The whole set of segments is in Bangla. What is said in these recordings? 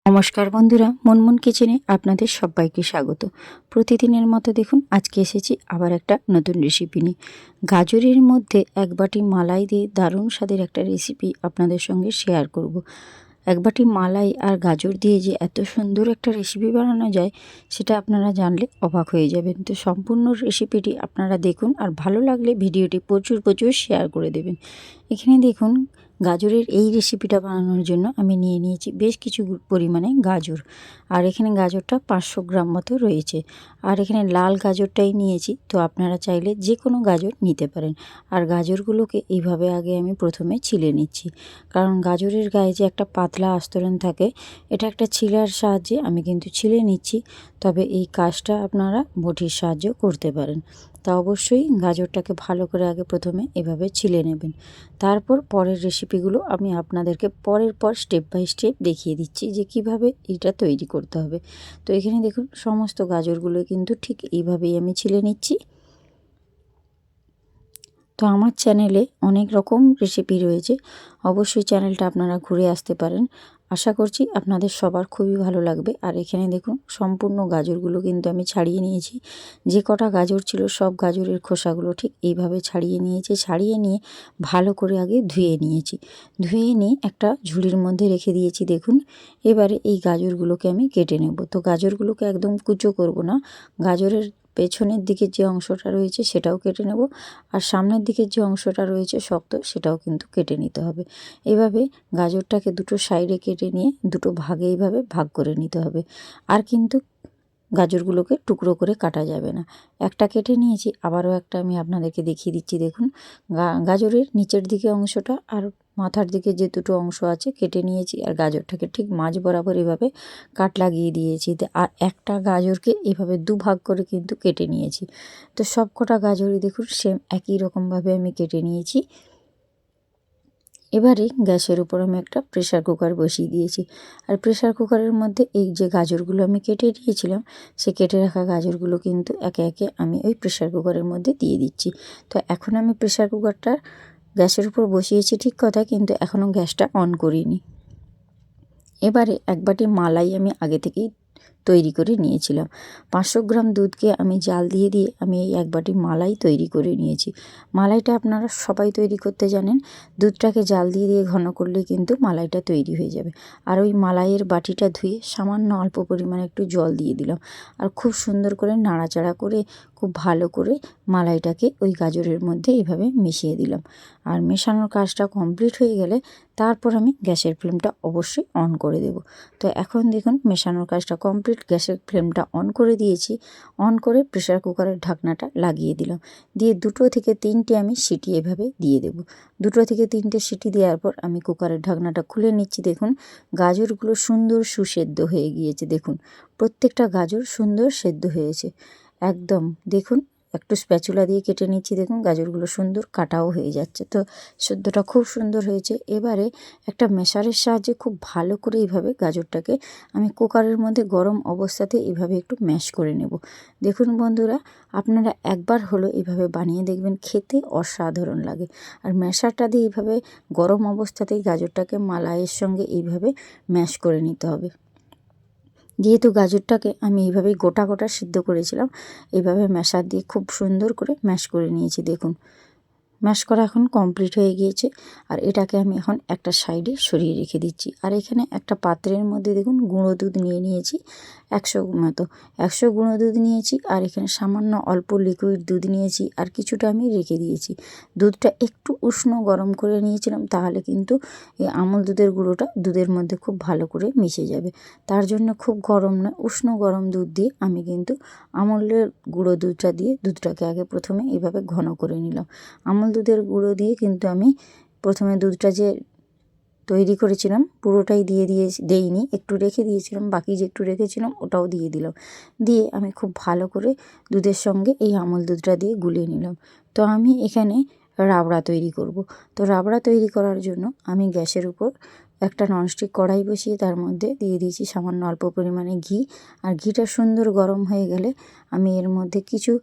নমস্কার বন্ধুরা, মনমন কিচেনে আপনাদের সবাইকে স্বাগত। প্রতিদিনের মতো দেখুন আজকে এসেছি আবার একটা নতুন রেসিপি নিয়ে। গাজরের মধ্যে এক বাটি মালাই দিয়ে দারুণ স্বাদের একটা রেসিপি আপনাদের সঙ্গে শেয়ার করব। এক বাটি মালাই আর গাজর দিয়ে যে এত সুন্দর একটা রেসিপি বানানো যায় সেটা আপনারা জানলে অবাক হয়ে যাবেন। তো সম্পূর্ণ রেসিপিটি আপনারা দেখুন, আর ভালো লাগলে ভিডিওটি প্রচুর প্রচুর শেয়ার করে দেবেন। এখানে দেখুন, গাজরের এই রেসিপিটা বানানোর জন্য আমি নিয়ে নিয়েছি বেশ কিছু পরিমাণে গাজর। আর এখানে গাজরটা 500 গ্রাম মতো রয়েছে। আর এখানে লাল গাজরটাই নিয়েছি, তো আপনারা চাইলে যে কোনো গাজর নিতে পারেন। আর গাজরগুলোকে এইভাবে আগে আমি প্রথমে ছিলে নিচ্ছি, কারণ গাজরের গায়ে যে একটা পাতলা আস্তরণ থাকে, এটা একটা ছিলার সাহায্যে আমি কিন্তু ছিলে নিচ্ছি। তবে এই কাজটা আপনারা বটির সাহায্যে করতে পারেন। তা অবশ্যই গাজরটাকে ভালো করে আগে প্রথমে এভাবে ছিলে নেবেন। তারপর পরের রেসিপিগুলো আমি আপনাদেরকে পরের পর স্টেপ বাই স্টেপ দেখিয়ে দিচ্ছি যে কিভাবে এটা তৈরি করতে হবে। তো এখানে দেখুন, সমস্ত গাজরগুলো কিন্তু ঠিক এইভাবেই আমি ছিলে নিচ্ছি। তো আমার চ্যানেলে অনেক রকম রেসিপি রয়েছে, অবশ্যই চ্যানেলটা আপনারা ঘুরে আসতে পারেন। আশা করছি আপনাদের সবার খুবই ভালো লাগবে। আর এখানে দেখুন, সম্পূর্ণ গাজরগুলো কিন্তু আমি ছাড়িয়ে নিয়েছি। যে কটা গাজর ছিল সব গাজরের খোসাগুলো ঠিক এইভাবে ছাড়িয়ে নিয়েছি। ছাড়িয়ে নিয়ে ভালো করে আগে ধুয়ে নিয়েছি। ধুয়ে নিয়ে একটা ঝুড়ির মধ্যে রেখে দিয়েছি। দেখুন, এবারে এই গাজরগুলোকে আমি কেটে নেব। তো গাজরগুলোকে একদম কুচো করব না, গাজরের পেছনের দিকের যে অংশটা রয়েছে সেটাও কেটে নেব, আর সামনের দিকের যে অংশটা রয়েছে শক্ত সেটাও কিন্তু কেটে নিতে হবে। এভাবে গাজরটাকে দুটো সাইডে কেটে নিয়ে দুটো ভাগে এইভাবে ভাগ করে নিতে হবে। আর কিন্তু গাজরগুলোকে টুকরো করে কাটা যাবে না। একটা কেটে নিয়েছি, আবারও একটা আমি আপনাদেরকে দেখিয়ে দিচ্ছি। দেখুন, গাজরের নিচের দিকে অংশটা আর মাথার দিকে যে দুটো অংশ আছে কেটে নিয়েছি, আর গাজরটাকে ঠিক মাঝ বরাবর এভাবে কাট লাগিয়ে দিয়েছি। আর একটা গাজরকে এভাবে দুভাগ করে কিন্তু কেটে নিয়েছি। তো সব কটা গাজরই দেখুন সেম একই রকমভাবে আমি কেটে নিয়েছি। এবারে গ্যাসের উপর আমি একটা প্রেসার কুকার বসিয়ে দিয়েছি। আর প্রেসার কুকারের মধ্যে এই যে গাজরগুলো আমি কেটে নিয়েছিলাম, সে কেটে রাখা গাজরগুলো কিন্তু একে একে আমি ওই প্রেসার কুকারের মধ্যে দিয়ে দিচ্ছি। তো এখন আমি প্রেসার কুকারটা গ্যাসের উপর বসিয়েছি ঠিক কথা, কিন্তু এখনও গ্যাসটা অন করিনি। এবারে এক বাটি মালাই আমি আগে থেকেই তৈরি করে নিয়েছিলাম। 500 গ্রাম দুধকে আমি জাল দিয়ে দিয়ে আমি এই এক বাটি মালাই তৈরি করে নিয়েছি। মালাইটা আপনারা সবাই তৈরি করতে জানেন। দুধটাকে জাল দিয়ে দিয়ে ঘন করলে কিন্তু মালাইটা তৈরি হয়ে যাবে। আর ওই মালাইয়ের বাটিটা ধুয়ে সামান্য অল্প পরিমাণে একটু জল দিয়ে দিলাম, আর খুব সুন্দর করে নাড়াচাড়া করে খুব ভালো করে মালাইটাকে ওই গাজরের মধ্যে এইভাবে মিশিয়ে দিলাম। আর মেশানোর কাজটা কমপ্লিট হয়ে গেলে তারপর আমি গ্যাসের ফ্লেমটা অবশ্যই অন করে দেব। তো এখন দেখুন, মেশানোর কাজটা কমপ্লিট, গ্যাসের ফ্লেমটা অন করে দিয়েছি। অন করে প্রেসার কুকারের ঢাকনাটা লাগিয়ে দিলাম। দিয়ে 2 থেকে 3টে আমি সিটি এভাবে দিয়ে দেব। 2 থেকে 3টে সিটি দেওয়ার পর আমি কুকারের ঢাকনাটা খুলে নিচ্ছি। দেখুন, গাজরগুলো সুন্দর সুসেদ্ধ হয়ে গিয়েছে। দেখুন, প্রত্যেকটা গাজর সুন্দর সেদ্ধ হয়েছে একদম। দেখুন, একটু স্প্যাচুলা দিয়ে কেটে নিচ্ছি। দেখুন, গাজরগুলো সুন্দর কাটাও হয়ে যাচ্ছে। তো সেদ্ধটা খুব সুন্দর হয়েছে। এবারে একটা মেশারের সাহায্যে খুব ভালো করে এইভাবে গাজরটাকে আমি কুকারের মধ্যে গরম অবস্থাতে এইভাবে একটু ম্যাশ করে নেব। দেখুন বন্ধুরা, আপনারা একবার হলো এইভাবে বানিয়ে দেখবেন, খেতে অসাধারণ লাগে। আর ম্যাশারটা দিয়ে এইভাবে গরম অবস্থাতেই গাজরটাকে মালাইয়ের সঙ্গে এইভাবে ম্যাশ করে নিতে হবে। যেহেতু গাজরটাকে আমি এইভাবেই গোটা গোটা সিদ্ধ করেছিলাম, এইভাবে ম্যাশার দিয়ে খুব সুন্দর করে ম্যাশ করে নিয়েছি। দেখুন, ম্যাশ করা এখন কমপ্লিট হয়ে গিয়েছে। আর এটাকে আমি এখন একটা সাইডে সরিয়ে রেখে দিচ্ছি। আর এখানে একটা পাত্রের মধ্যে দেখুন গুঁড়ো দুধ নিয়ে নিয়েছি 100 মতো। 100 গুঁড়ো দুধ নিয়েছি, আর এখানে সামান্য অল্প লিকুইড দুধ নিয়েছি, আর কিছুটা আমি রেখে দিয়েছি। দুধটা একটু উষ্ণ গরম করে নিয়েছিলাম, তাহলে কিন্তু এই আমুল দুধের গুঁড়োটা দুধের মধ্যে খুব ভালো করে মিশে যাবে। তার জন্য খুব গরম নয়, উষ্ণ গরম দুধ দিয়ে আমি কিন্তু আমুলের গুঁড়ো দুধটা দিয়ে দুধটাকে আগে প্রথমে এইভাবে ঘন করে নিলাম। আমুল দুধের গুঁড়ো দিয়ে কিন্তু আমি প্রথমে দুধটা যে তৈরি করেছিলাম পুরোটাই দেইনি, একটু রেখে দিয়েছিলাম, বাকি যে একটু রেখেছিলাম ওটাও দিয়ে দিলাম। দিয়ে আমি খুব ভালো করে দুধের সঙ্গে এই আমুল দুধটা দিয়ে গুলিয়ে নিলাম। তো আমি এখানে রাবড়া তৈরি করব। তো রাবড়া তৈরি করার জন্য আমি গ্যাসের উপর একটা ননস্টিক কড়াই বসিয়ে তার মধ্যে দিয়ে দিয়েছি সামান্য অল্প পরিমাণে ঘি। আর ঘিটা সুন্দর গরম হয়ে গেলে আমি এর মধ্যে কিছু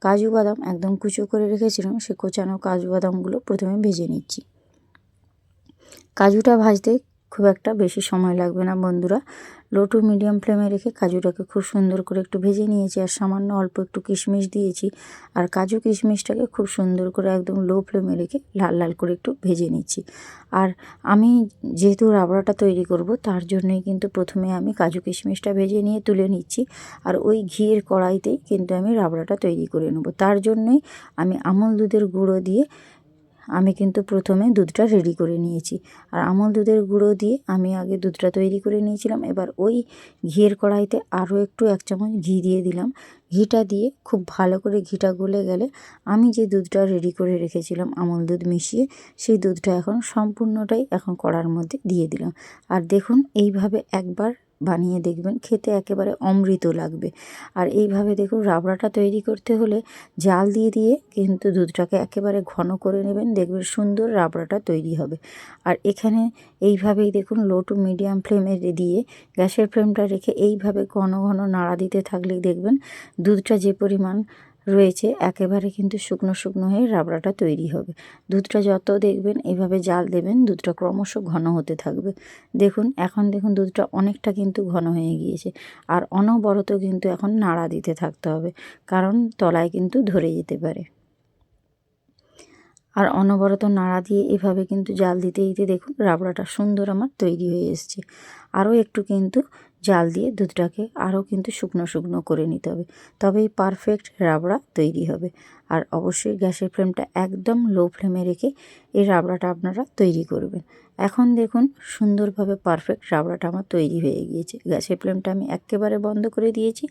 কাজু বাদাম একদম কুচো করে রেখেছিলাম, সে কোচানো কাজু বাদামগুলো প্রথমে ভেজে নিচ্ছি। কাজুটা ভাজতে খুব একটা বেশি সময় লাগবে না বন্ধুরা। লো টু মিডিয়াম ফ্লেমে রেখে কাজুটাকে খুব সুন্দর করে একটু ভেজে নিয়েছি, আর সামান্য অল্প একটু কিশমিশ দিয়েছি। আর কাজু কিশমিশটাকে খুব সুন্দর করে একদম লো ফ্লেমে রেখে লাল লাল করে একটু ভেজে নিচ্ছি। আর আমি যেহেতু রাবড়াটা তৈরি করব, তার জন্যই কিন্তু প্রথমে আমি কাজু কিশমিশটা ভেজে নিয়ে তুলে নিচ্ছি। আর ওই ঘিয়ের কড়াইতেই কিন্তু আমি রাবড়াটা তৈরি করে নেব। তার জন্যই আমি আমল দুধের গুঁড়ো দিয়ে আমি কিন্তু প্রথমে দুধটা রেডি করে নিয়েছি। আর আমল দুধের গুঁড়ো দিয়ে আমি আগে দুধটা তৈরি করে নিয়েছিলাম। এবার ওই ঘিয়ের কড়াইতে আরও একটু 1 চামচ ঘি দিয়ে দিলাম। ঘিটা দিয়ে খুব ভালো করে ঘিটা গলে গেলে আমি যে দুধটা রেডি করে রেখেছিলাম আমল দুধ মিশিয়ে, সেই দুধটা এখন সম্পূর্ণটাই এখন কড়ার মধ্যে দিয়ে দিলাম। আর দেখুন এইভাবে একবার বানিয়ে দেখবেন, খেতে একেবারে অমৃত লাগবে। আর এইভাবে দেখুন রাবড়াটা তৈরি করতে হলে জাল দিয়ে দিয়ে কিন্তু দুধটাকে একেবারে ঘন করে নেবেন, দেখবেন সুন্দর রাবড়াটা তৈরি হবে। আর এখানে এইভাবেই দেখুন লো টু মিডিয়াম ফ্লেমে দিয়ে গ্যাসের ফ্লেমটা রেখে এইভাবে ঘন ঘন নাড়া দিতে থাকলেই দেখবেন দুধটা যে পরিমাণ রয়েছে একেবারে কিন্তু শুকনো শুকনো হয়ে রাবড়াটা তৈরি হবে। দুধটা যত দেখবেন এইভাবে জাল দেবেন, দুধটা ক্রমশ ঘন হতে থাকবে। দেখুন এখন দেখুন দুধটা অনেকটা কিন্তু ঘন হয়ে গিয়েছে। আর অনবরত কিন্তু এখন নাড়া দিতে থাকতে হবে, কারণ তলায় কিন্তু ধরে যেতে পারে। আর অনবরত নাড়া দিয়ে এভাবে কিন্তু জাল দিতে দিতে দেখুন রাবড়াটা সুন্দর আমার তৈরি হয়ে এসছে। আরও একটু কিন্তু জাল দিয়ে দুধটাকে আরও কিন্তু শুকনো শুকনো করে নিতে হবে, তবেই পারফেক্ট রাবড়া তৈরি হবে। আর অবশ্যই গ্যাসের ফ্লেমটা একদম লো ফ্লেমে রেখে এই রাবড়াটা আপনারা তৈরি করবেন। এখন দেখুন সুন্দরভাবে পারফেক্ট রাবড়াটা আমার তৈরি হয়ে গিয়েছে। গ্যাসের ফ্লেমটা আমি একেবারে বন্ধ করে দিয়েছি।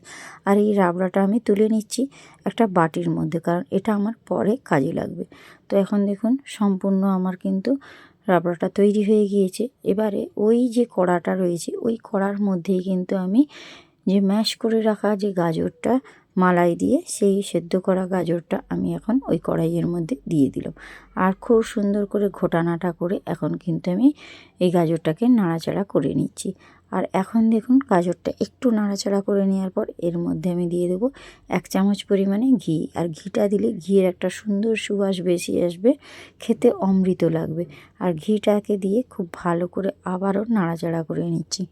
আর এই রাবড়াটা আমি তুলে নিচ্ছি একটা বাটির মধ্যে, কারণ এটা আমার পরে কাজে লাগবে। তো এখন দেখুন সম্পূর্ণ আমার কিন্তু রাবড়াটা তৈরি হয়ে গিয়েছে। এবারে ওই যে কড়াটা রয়েছে ওই কড়ার মধ্যেই কিন্তু আমি যে ম্যাশ করে রাখা যে গাজরটা মালাই দিয়ে, সেই সেদ্ধ করা গাজরটা আমি এখন ওই কড়াইয়ের মধ্যে দিয়ে দিলাম। আর খুব সুন্দর করে ঘোটানাটা করে এখন কিন্তু আমি এই গাজরটাকে নাড়াচাড়া করে নিচ্ছি। আর এখন দেখুন গাজরটা একটু নাড়াচাড়া করে নেওয়ার পর এর মধ্যে আমি দিয়ে দেবো 1 চামচ পরিমাণে ঘি। আর ঘিটা দিলে ঘিয়ের একটা সুন্দর সুবাস বেশি আসবে, খেতে অমৃত লাগবে। আর ঘিটাকে দিয়ে খুব ভালো করে আবারও নাড়াচাড়া করে নিচ্ছি।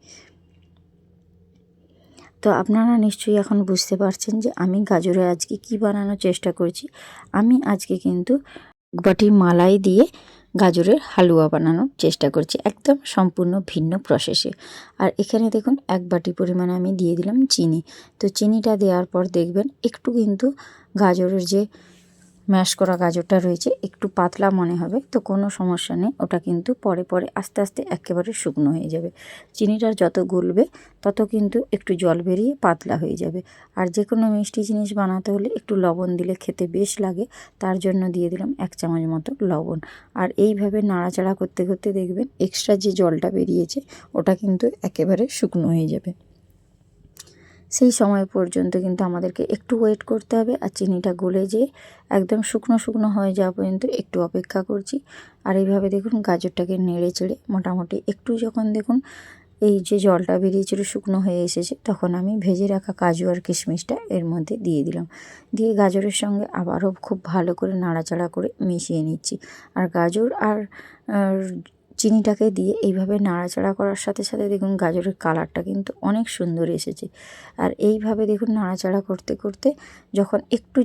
তো আপনারা নিশ্চয়ই এখন বুঝতে পারছেন যে আমি গাজরে আজকে কি বানানোর চেষ্টা করছি। আমি আজকে কিন্তু বাটি মালাই দিয়ে গাজরের হালুয়া বানানোর চেষ্টা করছি, একদম সম্পূর্ণ ভিন্ন প্রসেসে। আর এখানে দেখুন 1 বাটি পরিমাণে আমি দিয়ে দিলাম চিনি। তো চিনিটা দেওয়ার পর দেখবেন একটু কিন্তু গাজরের যে ম্যাশ করা গাজরটা রয়েছে একটু পাতলা মনে হবে, তো কোনো সমস্যা নেই, ওটা কিন্তু পরে পরে আস্তে আস্তে একেবারে শুকনো হয়ে যাবে। চিনিটা যত গলবে তত কিন্তু একটু জল বেরিয়ে পাতলা হয়ে যাবে। আর যে কোনো মিষ্টি জিনিস বানাতে হলে একটু লবণ দিলে খেতে বেশ লাগে, তার জন্য দিয়ে দিলাম 1 চামচ মতো লবণ। আর এইভাবে নাড়াচাড়া করতে করতে দেখবেন এক্সট্রা যে জলটা বেরিয়েছে ওটা কিন্তু একেবারে শুকনো হয়ে যাবে। সেই সময় পর্যন্ত কিন্তু আমাদেরকে একটু ওয়েট করতে হবে। আর চিনিটা গলে যেয়ে একদম শুকনো শুকনো হয়ে যাওয়া পর্যন্ত একটু অপেক্ষা করছি। আর এইভাবে দেখুন গাজরটাকে নেড়ে চেড়ে মোটামুটি একটু যখন দেখুন এই যে জলটা বেরিয়েছিল শুকনো হয়ে এসেছে, তখন আমি ভেজে রাখা কাজু আর কিশমিশটা এর মধ্যে দিয়ে দিলাম। দিয়ে গাজরের সঙ্গে আবারও খুব ভালো করে নাড়াচাড়া করে মিশিয়ে নিচ্ছি। আর গাজর আর চিনিটাকে দিয়ে এইভাবে নাড়াচাড়া করার সাথে সাথে দেখুন গাজরের কালারটা কিন্তু অনেক সুন্দর এসেছে। আর এইভাবে দেখুন নাড়াচাড়া করতে করতে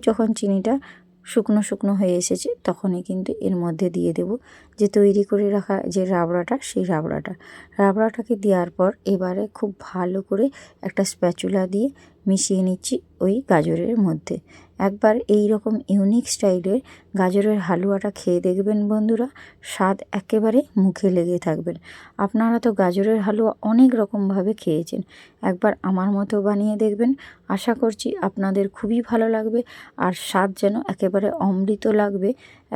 যখন চিনিটা শুকনো শুকনো হয়ে এসেছে, তখনই কিন্তু এর মধ্যে দিয়ে দেব যে তৈরি করে রাখা যে রাবড়াটা, সেই রাবড়াটাকে দেওয়ার পর এবারে খুব ভালো করে একটা স্প্যাচুলা দিয়ে মিশিয়ে নিচ্ছি ওই গাজরের মধ্যে। একবার এই রকম ইউনিক স্টাইলের গাজরের হালুয়াটা খেয়ে দেখবেন বন্ধুরা, স্বাদ একেবারে মুখে লেগে থাকবেন। আপনারা তো গাজরের হালুয়া অনেক রকমভাবে খেয়েছেন, একবার আমার মতো বানিয়ে দেখবেন। আশা করছি আপনাদের খুবই ভালো লাগবে, আর স্বাদ যেন একেবারে অমৃত লাগবে,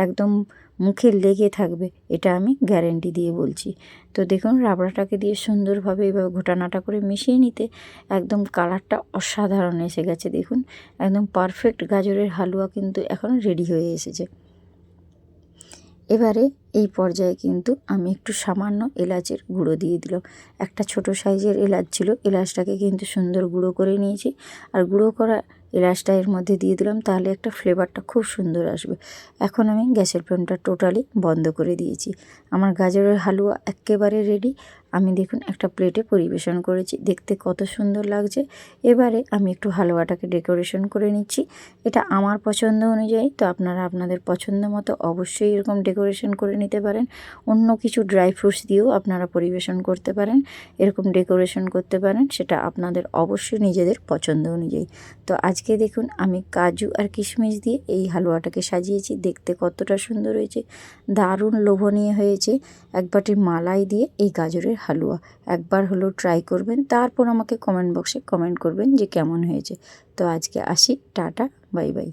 একদম মুখে লেগে থাকবে, এটা আমি গ্যারেন্টি দিয়ে বলছি। তো দেখুন রাবড়াটাকে দিয়ে সুন্দরভাবে এইভাবে ঘোটানাটা করে মিশিয়ে নিতে একদম কালারটা অসাধারণ এসে গেছে। দেখুন একদম পারফেক্ট গাজরের হালুয়া কিন্তু এখন রেডি হয়ে এসেছে। এবারে এই পর্যায়ে কিন্তু আমি একটু সামান্য এলাচের গুঁড়ো দিয়ে দিলাম। একটা ছোট সাইজের এলাচ ছিল, এলাচটাকে কিন্তু সুন্দর গুঁড়ো করে নিয়েছি। আর গুঁড়ো করা এলাচটা এর মধ্যে দিয়ে দিলাম, তাহলে একটা ফ্লেভারটা খুব সুন্দর আসবে। এখন আমি গ্যাসের ফ্লেমটা টোটালি বন্ধ করে দিয়েছি। আমার গাজরের হালুয়া একেবারে রেডি। আমি দেখুন একটা প্লেটে পরিবেশন করেছি, দেখতে কত সুন্দর লাগছে। এবারে আমি একটু হালুয়াটাকে ডেকোরেশন করে নিচ্ছি। এটা আমার পছন্দ অনুযায়ী, তো আপনারা আপনাদের পছন্দ মতো অবশ্যই এরকম ডেকোরেশন করে নিতে পারেন। অন্য কিছু ড্রাই ফ্রুটস দিয়েও আপনারা পরিবেশন করতে পারেন, এরকম ডেকোরেশন করতে পারেন, সেটা আপনাদের অবশ্যই নিজেদের পছন্দ অনুযায়ী। তো আজকে দেখুন আমি কাজু আর কিশমিশ দিয়ে এই হালুয়াটাকে সাজিয়েছি, দেখতে কতটা সুন্দর হয়েছে, দারুণ লোভনীয় হয়েছে। এক বাটি মালাই দিয়ে এই গাজরের হালুয়া একবার হলেও ট্রাই করবেন, তারপর আমাকে কমেন্ট বক্সে কমেন্ট করবেন যে কেমন হয়েছে। তো আজকে আসি, টাটা, বাই বাই।